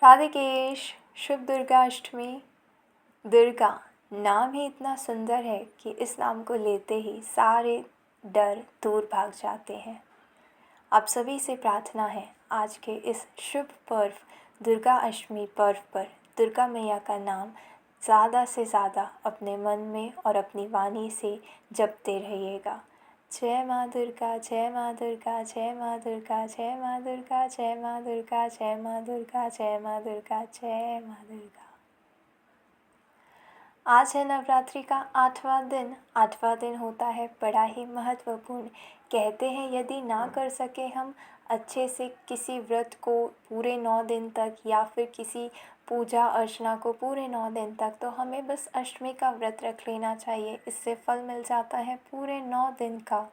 राधिकेश। शुभ दुर्गा अष्टमी। दुर्गा नाम ही इतना सुंदर है कि इस नाम को लेते ही सारे डर दूर भाग जाते हैं। आप सभी से प्रार्थना है आज के इस शुभ पर्व दुर्गा अष्टमी पर्व पर दुर्गा मैया का नाम ज़्यादा से ज़्यादा अपने मन में और अपनी वाणी से जपते रहिएगा। जय माँ दुर्गा, जय माँ दुर्गा, जय माँ दुर्गा, जय माँ दुर्गा, जय माँ दुर्गा, जय माँ दुर्गा, जय माँ दुर्गा, जय माँ दुर्गा। आज है नवरात्रि का 8वां दिन। 8वां दिन होता है बड़ा ही महत्वपूर्ण। कहते हैं यदि ना कर सके हम अच्छे से किसी व्रत को पूरे 9 दिन तक या फिर किसी पूजा अर्चना को पूरे 9 दिन तक, तो हमें बस अष्टमी का व्रत रख लेना चाहिए। इससे फल मिल जाता है पूरे 9 दिन का।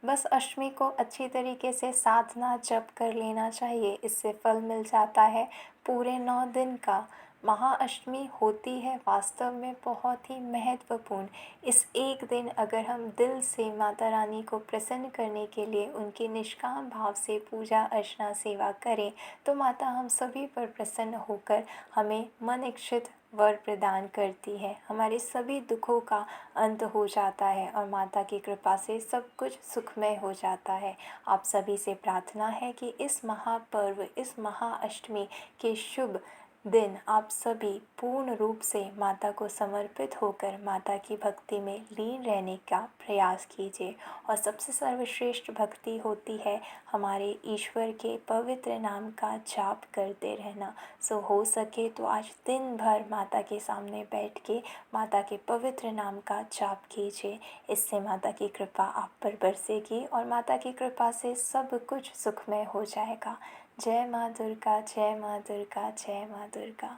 बस अष्टमी को अच्छी तरीके से साधना जप कर लेना चाहिए, इससे फल मिल जाता है पूरे 9 दिन का। महाअष्टमी होती है वास्तव में बहुत ही महत्वपूर्ण। इस एक दिन अगर हम दिल से माता रानी को प्रसन्न करने के लिए उनके निष्काम भाव से पूजा अर्चना सेवा करें तो माता हम सभी पर प्रसन्न होकर हमें मन इच्छित वर प्रदान करती है। हमारे सभी दुखों का अंत हो जाता है और माता की कृपा से सब कुछ सुखमय हो जाता है। आप सभी से प्रार्थना है कि इस महापर्व, इस महाअष्टमी के शुभ दिन आप सभी पूर्ण रूप से माता को समर्पित होकर माता की भक्ति में लीन रहने का प्रयास कीजिए। और सबसे सर्वश्रेष्ठ भक्ति होती है हमारे ईश्वर के पवित्र नाम का जाप करते रहना। सो हो सके तो आज दिन भर माता के सामने बैठ के माता के पवित्र नाम का जाप कीजिए। इससे माता की कृपा आप पर बरसेगी और माता की कृपा से सब कुछ सुखमय हो जाएगा। जय माँ दुर्गा, जय माँ दुर्गा, जय माँ दुर्गा।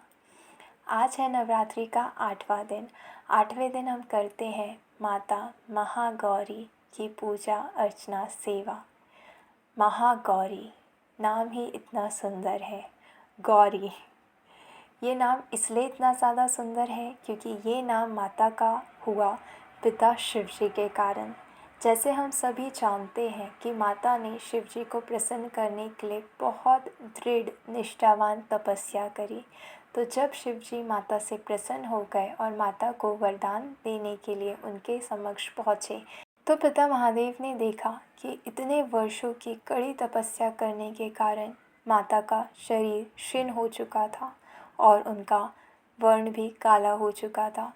आज है नवरात्रि का 8वां दिन। 8वें दिन हम करते हैं माता महागौरी की पूजा अर्चना सेवा। महागौरी नाम ही इतना सुंदर है। गौरी ये नाम इसलिए इतना ज़्यादा सुंदर है क्योंकि ये नाम माता का हुआ पिता शिव जी के कारण। जैसे हम सभी जानते हैं कि माता ने शिव जी को प्रसन्न करने के लिए बहुत दृढ़ निष्ठावान तपस्या करी। तो जब शिव जी माता से प्रसन्न हो गए और माता को वरदान देने के लिए उनके समक्ष पहुँचे तो पिता महादेव ने देखा कि इतने वर्षों की कड़ी तपस्या करने के कारण माता का शरीर क्षीण हो चुका था और उनका वर्ण भी काला हो चुका था।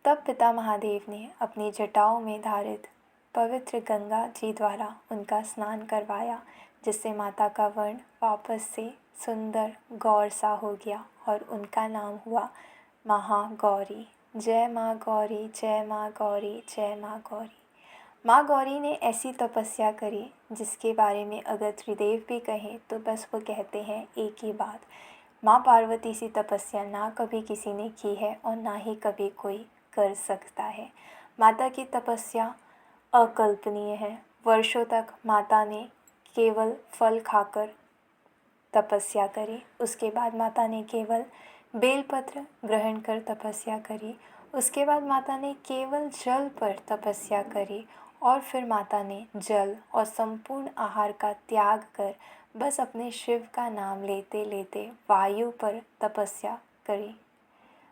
तब पिता महादेव ने अपनी जटाओं में धारित पवित्र गंगा जी द्वारा उनका स्नान करवाया, जिससे माता का वर्ण वापस से सुंदर गौर सा हो गया और उनका नाम हुआ महागौरी। जय माँ गौरी, जय माँ गौरी, जय माँ गौरी। माँ गौरी ने ऐसी तपस्या करी जिसके बारे में अगर त्रिदेव भी कहें तो बस वो कहते हैं एक ही बात, माँ पार्वती सी तपस्या ना कभी किसी ने की है और ना ही कभी कोई कर सकता है। माता की तपस्या अकल्पनीय है। वर्षों तक माता ने केवल फल खाकर तपस्या करी। उसके बाद माता ने केवल बेलपत्र ग्रहण कर तपस्या करी। उसके बाद माता ने केवल जल पर तपस्या करी और फिर माता ने जल और संपूर्ण आहार का त्याग कर बस अपने शिव का नाम लेते लेते वायु पर तपस्या करी।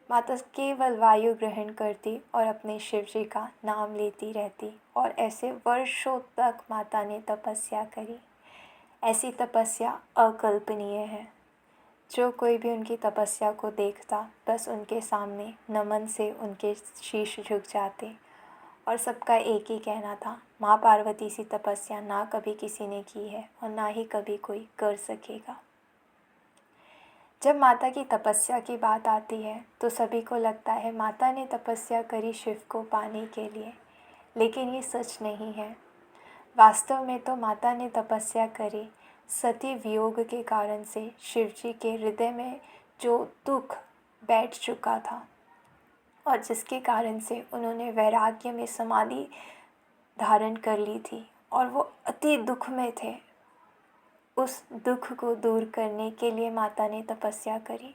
माता केवल वायु ग्रहण करती और अपने शिव जी का नाम लेती रहती और ऐसे वर्षों तक माता ने तपस्या करी। ऐसी तपस्या अकल्पनीय है। जो कोई भी उनकी तपस्या को देखता बस उनके सामने नमन से उनके शीश झुक जाते और सबका एक ही कहना था, माँ पार्वती सी तपस्या ना कभी किसी ने की है और ना ही कभी कोई कर सकेगा। जब माता की तपस्या की बात आती है तो सभी को लगता है माता ने तपस्या करी शिव को पाने के लिए, लेकिन ये सच नहीं है। वास्तव में तो माता ने तपस्या करी सती वियोग के कारण से शिव जी के हृदय में जो दुख बैठ चुका था और जिसके कारण से उन्होंने वैराग्य में समाधि धारण कर ली थी और वो अति दुख में थे। उस दुख को दूर करने के लिए माता ने तपस्या करी।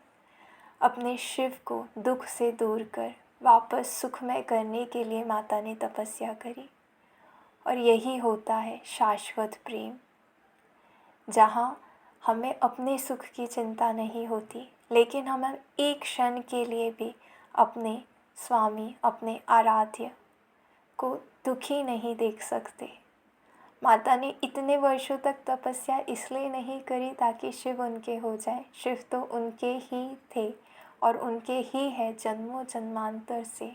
अपने शिव को दुख से दूर कर वापस सुखमय करने के लिए माता ने तपस्या करी। और यही होता है शाश्वत प्रेम, जहाँ हमें अपने सुख की चिंता नहीं होती, लेकिन हम एक क्षण के लिए भी अपने स्वामी, अपने आराध्य को दुखी नहीं देख सकते। माता ने इतने वर्षों तक तपस्या इसलिए नहीं करी ताकि शिव उनके हो जाए। शिव तो उनके ही थे और उनके ही है जन्मों जन्मांतर से।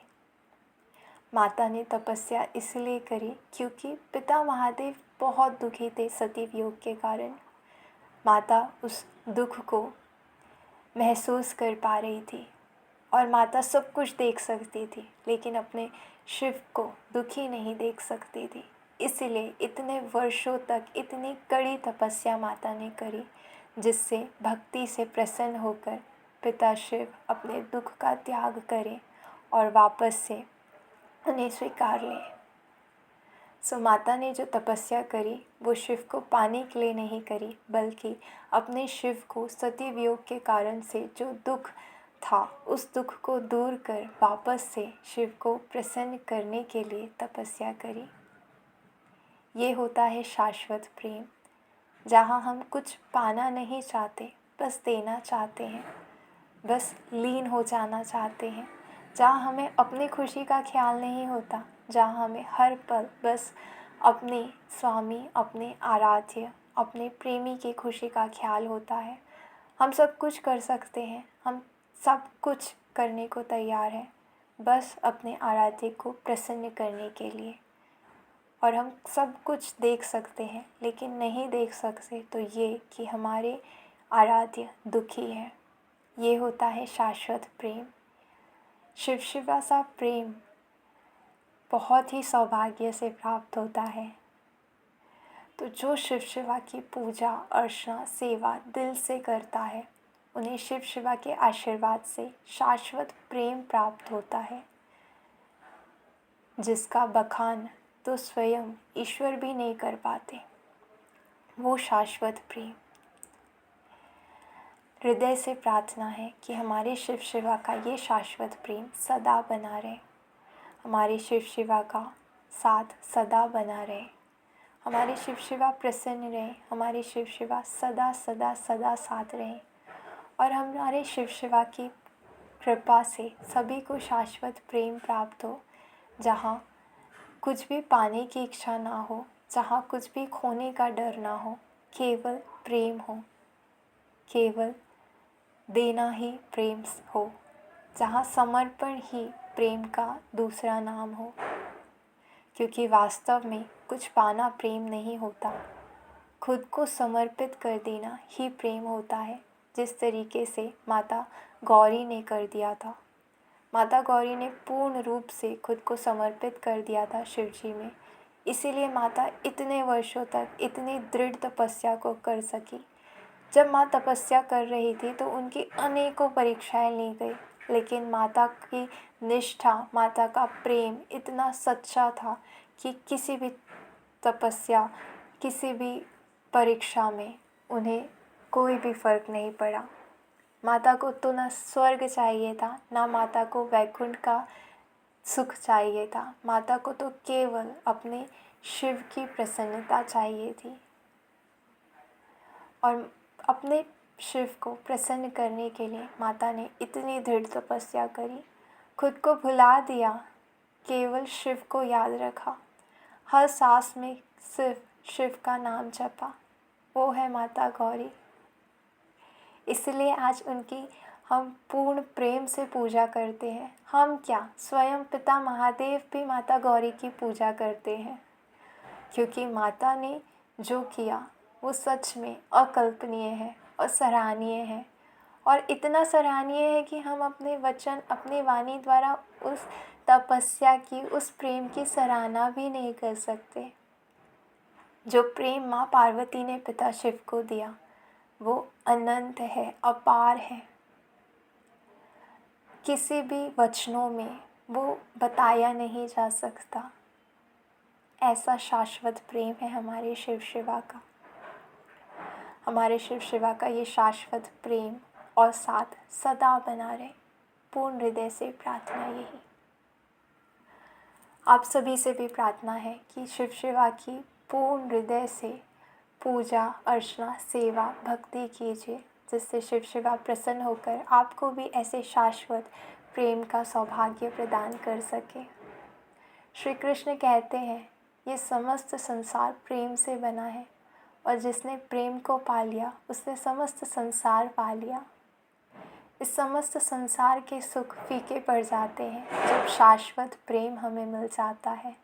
माता ने तपस्या इसलिए करी क्योंकि पिता महादेव बहुत दुखी थे सती वियोग के कारण। माता उस दुख को महसूस कर पा रही थी और माता सब कुछ देख सकती थी, लेकिन अपने शिव को दुखी नहीं देख सकती थी। इसलिए इतने वर्षों तक इतनी कड़ी तपस्या माता ने करी, जिससे भक्ति से प्रसन्न होकर पिता शिव अपने दुख का त्याग करें और वापस से उन्हें स्वीकार लें। सो माता ने जो तपस्या करी वो शिव को पाने के लिए नहीं करी, बल्कि अपने शिव को सती वियोग के कारण से जो दुख था उस दुख को दूर कर वापस से शिव को प्रसन्न करने के लिए तपस्या करी। ये होता है शाश्वत प्रेम, जहाँ हम कुछ पाना नहीं चाहते, बस देना चाहते हैं, बस लीन हो जाना चाहते हैं, जहाँ हमें अपनी खुशी का ख्याल नहीं होता, जहाँ हमें हर पल बस अपने स्वामी, अपने आराध्य, अपने प्रेमी की खुशी का ख्याल होता है। हम सब कुछ कर सकते हैं, हम सब कुछ करने को तैयार हैं, बस अपने आराध्य को प्रसन्न करने के लिए। और हम सब कुछ देख सकते हैं, लेकिन नहीं देख सकते तो ये कि हमारे आराध्य दुखी है। ये होता है शाश्वत प्रेम। शिव शिवा सा प्रेम बहुत ही सौभाग्य से प्राप्त होता है। तो जो शिव शिवा की पूजा अर्चना सेवा दिल से करता है, उन्हें शिव शिवा के आशीर्वाद से शाश्वत प्रेम प्राप्त होता है, जिसका बखान तो स्वयं ईश्वर भी नहीं कर पाते। वो शाश्वत प्रेम। हृदय से प्रार्थना है कि हमारे शिव शिवा का ये शाश्वत प्रेम सदा बना रहे, हमारे शिव शिवा का साथ सदा बना रहे, हमारे शिव शिवा प्रसन्न रहे, हमारे शिव शिवा सदा सदा सदा साथ रहे और हमारे शिव शिवा की कृपा से सभी को शाश्वत प्रेम प्राप्त हो, जहाँ कुछ भी पाने की इच्छा ना हो, जहाँ कुछ भी खोने का डर ना हो, केवल प्रेम हो, केवल देना ही प्रेम हो, जहाँ समर्पण ही प्रेम का दूसरा नाम हो। क्योंकि वास्तव में कुछ पाना प्रेम नहीं होता, खुद को समर्पित कर देना ही प्रेम होता है, जिस तरीके से माता गौरी ने कर दिया था। माता गौरी ने पूर्ण रूप से खुद को समर्पित कर दिया था शिव जी में, इसीलिए माता इतने वर्षों तक इतनी दृढ़ तपस्या को कर सकी। जब माँ तपस्या कर रही थी तो उनकी अनेकों परीक्षाएं ली गई, लेकिन माता की निष्ठा, माता का प्रेम इतना सच्चा था कि किसी भी तपस्या, किसी भी परीक्षा में उन्हें कोई भी फर्क नहीं पड़ा। माता को तो ना स्वर्ग चाहिए था, ना माता को वैकुंठ का सुख चाहिए था, माता को तो केवल अपने शिव की प्रसन्नता चाहिए थी। और अपने शिव को प्रसन्न करने के लिए माता ने इतनी दृढ़ तपस्या करी, खुद को भुला दिया, केवल शिव को याद रखा, हर सांस में सिर्फ शिव का नाम जपा। वो है माता गौरी। इसलिए आज उनकी हम पूर्ण प्रेम से पूजा करते हैं। हम क्या, स्वयं पिता महादेव भी माता गौरी की पूजा करते हैं, क्योंकि माता ने जो किया वो सच में अकल्पनीय है और सराहनीय है। और इतना सराहनीय है कि हम अपने वचन, अपनी वाणी द्वारा उस तपस्या की, उस प्रेम की सराहना भी नहीं कर सकते। जो प्रेम माँ पार्वती ने पिता शिव को दिया वो अनंत है, अपार है, किसी भी वचनों में वो बताया नहीं जा सकता। ऐसा शाश्वत प्रेम है हमारे शिव शिवा का। हमारे शिव शिवा का ये शाश्वत प्रेम और साथ सदा बना रहे, पूर्ण हृदय से प्रार्थना यही। आप सभी से भी प्रार्थना है कि शिव शिवा की पूर्ण हृदय से पूजा अर्चना सेवा भक्ति कीजिए, जिससे शिव शिवा प्रसन्न होकर आपको भी ऐसे शाश्वत प्रेम का सौभाग्य प्रदान कर सके। श्री कृष्ण कहते हैं, ये समस्त संसार प्रेम से बना है और जिसने प्रेम को पा लिया उसने समस्त संसार पा लिया। इस समस्त संसार के सुख फीके पड़ जाते हैं जब शाश्वत प्रेम हमें मिल जाता है,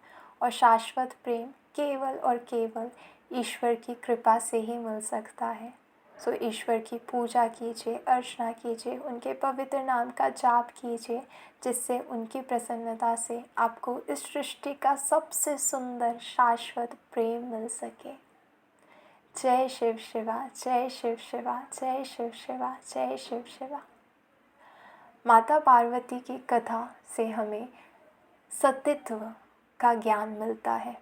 और शाश्वत प्रेम केवल और केवल ईश्वर की कृपा से ही मिल सकता है। सो ईश्वर की पूजा कीजिए, अर्चना कीजिए, उनके पवित्र नाम का जाप कीजिए, जिससे उनकी प्रसन्नता से आपको इस सृष्टि का सबसे सुंदर शाश्वत प्रेम मिल सके। जय शिव शिवा, जय शिव शिवा, जय शिव शिवा, जय शिव शिवा। माता पार्वती की कथा से हमें सतीत्व का ज्ञान मिलता है।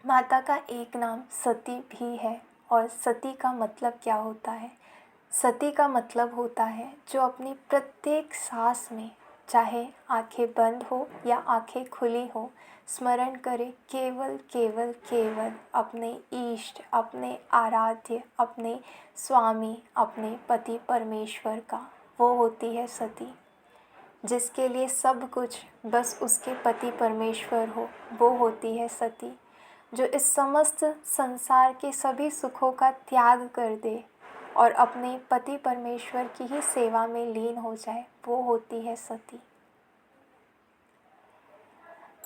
माता का एक नाम सती भी है, और सती का मतलब क्या होता है? सती का मतलब होता है जो अपनी प्रत्येक सांस में, चाहे आंखें बंद हो या आंखें खुली हो, स्मरण करे केवल केवल केवल अपने इष्ट, अपने आराध्य, अपने स्वामी, अपने पति परमेश्वर का। वो होती है सती। जिसके लिए सब कुछ बस उसके पति परमेश्वर हो, वो होती है सती। जो इस समस्त संसार के सभी सुखों का त्याग कर दे और अपने पति परमेश्वर की ही सेवा में लीन हो जाए, वो होती है सती।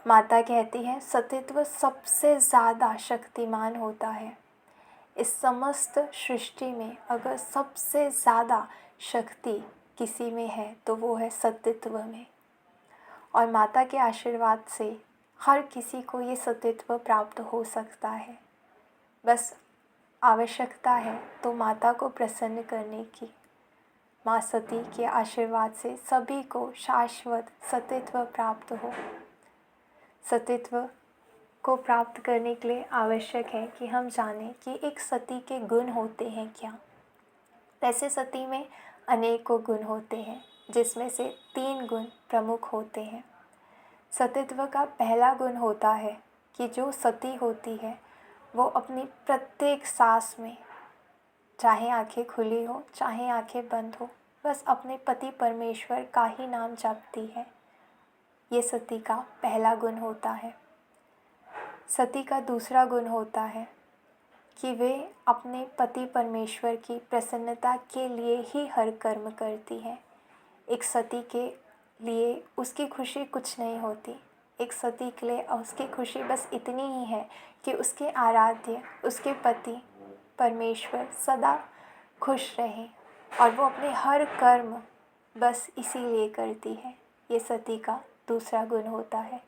माता कहती है, सतीत्व सबसे ज़्यादा शक्तिमान होता है। इस समस्त सृष्टि में अगर सबसे ज़्यादा शक्ति किसी में है तो वो है सतीत्व में। और माता के आशीर्वाद से हर किसी को ये सतीत्व प्राप्त हो सकता है। बस आवश्यकता है तो माता को प्रसन्न करने की। माँ सती के आशीर्वाद से सभी को शाश्वत सतीत्व प्राप्त हो। सतीत्व को प्राप्त करने के लिए आवश्यक है कि हम जानें कि एक सती के गुण होते हैं क्या। वैसे सती में अनेकों गुण होते हैं, जिसमें से 3 गुण प्रमुख होते हैं। सतीत्व का पहला गुण होता है कि जो सती होती है वो अपनी प्रत्येक सांस में, चाहे आंखें खुली हो चाहे आंखें बंद हो, बस अपने पति परमेश्वर का ही नाम जपती है। ये सती का पहला गुण होता है। सती का दूसरा गुण होता है कि वे अपने पति परमेश्वर की प्रसन्नता के लिए ही हर कर्म करती है। एक सती के लिए उसकी खुशी कुछ नहीं होती। एक सती के लिए उसकी खुशी बस इतनी ही है कि उसके आराध्य, उसके पति परमेश्वर सदा खुश रहें, और वो अपने हर कर्म बस इसीलिए करती है। ये सती का दूसरा गुण होता है।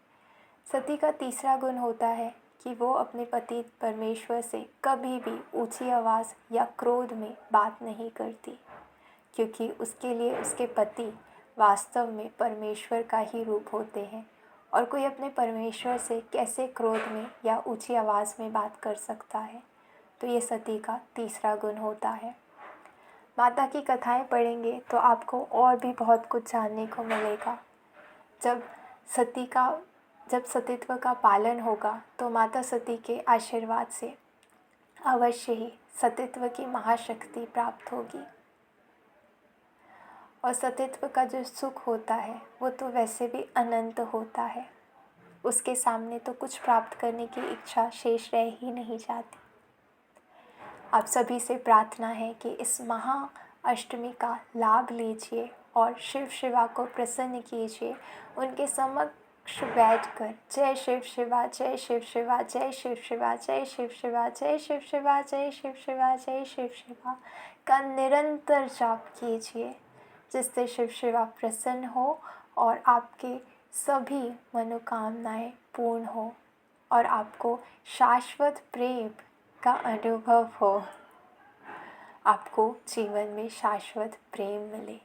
सती का तीसरा गुण होता है कि वो अपने पति परमेश्वर से कभी भी ऊंची आवाज़ या क्रोध में बात नहीं करती, क्योंकि उसके लिए उसके पति वास्तव में परमेश्वर का ही रूप होते हैं, और कोई अपने परमेश्वर से कैसे क्रोध में या ऊंची आवाज़ में बात कर सकता है। तो ये सती का तीसरा गुण होता है। माता की कथाएं पढ़ेंगे तो आपको और भी बहुत कुछ जानने को मिलेगा। जब सतीत्व का पालन होगा तो माता सती के आशीर्वाद से अवश्य ही सतीत्व की महाशक्ति प्राप्त होगी। और सतीत्व का जो सुख होता है वो तो वैसे भी अनंत होता है। उसके सामने तो कुछ प्राप्त करने की इच्छा शेष रह ही नहीं जाती। आप सभी से प्रार्थना है कि इस महा अष्टमी का लाभ लीजिए और शिव शिवा को प्रसन्न कीजिए। उनके समक्ष बैठकर जय शिव शिवा, जय शिव शिवा, जय शिव शिवा, जय शिव शिवा, जय शिव शिवा, जय शिव शिवा, जय शिव शिवा का निरंतर जाप कीजिए, जिससे शिव शिवा प्रसन्न हो और आपके सभी मनोकामनाएं पूर्ण हो और आपको शाश्वत प्रेम का अनुभव हो। आपको जीवन में शाश्वत प्रेम मिले।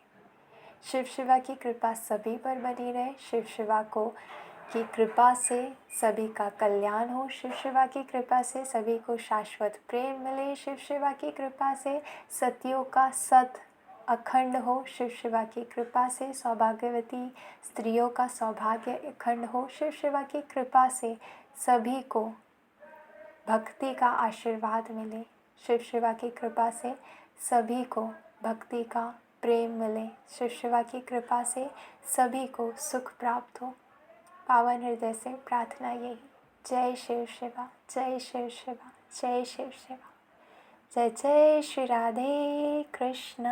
शिव शिवा की कृपा सभी पर बनी रहे। शिव शिवा की कृपा से सभी का कल्याण हो। शिव शिवा की कृपा से सभी को शाश्वत प्रेम मिले। शिव शिवा की कृपा से सतियों का सत अखंड हो। शिव शिवा की कृपा से सौभाग्यवती स्त्रियों का सौभाग्य अखंड हो। शिव शिवा की कृपा से सभी को भक्ति का आशीर्वाद मिले। शिव शिवा की कृपा से सभी को भक्ति का प्रेम मिले। शिव शिवा की कृपा से सभी को सुख प्राप्त हो। पावन हृदय से प्रार्थना यही। जय शिव शिवा, जय शिव शिवा, जय शिव शिवा। जय जय श्री राधे कृष्ण।